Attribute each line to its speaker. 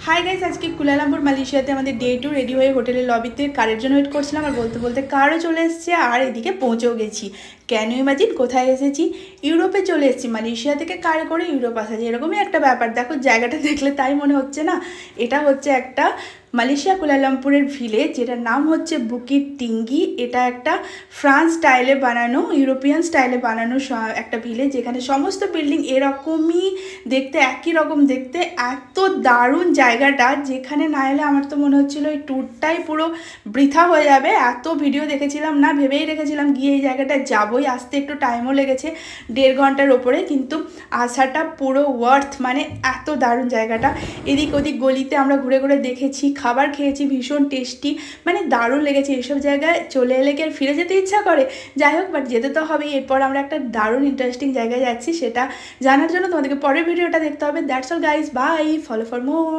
Speaker 1: Hi guys, আজকে Kuala Lumpur মালয়েশিয়াতে আমাদের ডে 2 রেডি হয়ে হোটেলের লবিতে কারের জন্য ওয়েট করছিলাম। আর বলতে বলতে কারও চলে এসেছে আর এদিকে পৌঁছেও গেছি। ক্যান ইউ ইমাজিন কোথায় এসেছি? ইউরোপে চলে এসেছি। মালয়েশিয়া থেকে কারে করে ইউরোপ আসা যায়, এরকমই একটা ব্যাপার। দেখো জায়গাটা দেখলে তাই মনে হচ্ছে না? এটা হচ্ছে একটা মালয়েশিয়া কুয়ালালামপুরের ভিলেজ, যেটার নাম হচ্ছে বুকিট টিঙ্গি। এটা একটা ফ্রান্স স্টাইলে বানানো, ইউরোপিয়ান স্টাইলে বানানো একটা ভিলেজ, যেখানে সমস্ত বিল্ডিং এরকমই দেখতে, একই রকম দেখতে। এত দারুণ জায়গাটা, যেখানে না এলে আমার তো মনে হচ্ছিলো এই ট্যুরটাই পুরো বৃথা হয়ে যাবে। এত ভিডিও দেখেছিলাম না, ভেবেই রেখেছিলাম গিয়ে এই জায়গাটা যাবোই। আসতে একটু টাইমও লেগেছে, 1.5 ঘন্টার ওপরে, কিন্তু আসাটা পুরো ওয়ার্থ। মানে এত দারুণ জায়গাটা। এদিক ওদিক গলিতে আমরা ঘুরে ঘুরে দেখেছি, খাবার খেয়েছি, ভীষণ টেস্টি, মানে দারুণ লেগেছে। এসব জায়গায় চলে এলে কি আর ফিরে যেতে ইচ্ছা করে? যাই হোক, বাট যেতে তো হবেই। এরপর আমরা একটা দারুণ ইন্টারেস্টিং জায়গায় যাচ্ছি, সেটা জানার জন্য তোমাদেরকে পরের ভিডিওটা দেখতে হবে। That's all guys, bye, follow for more.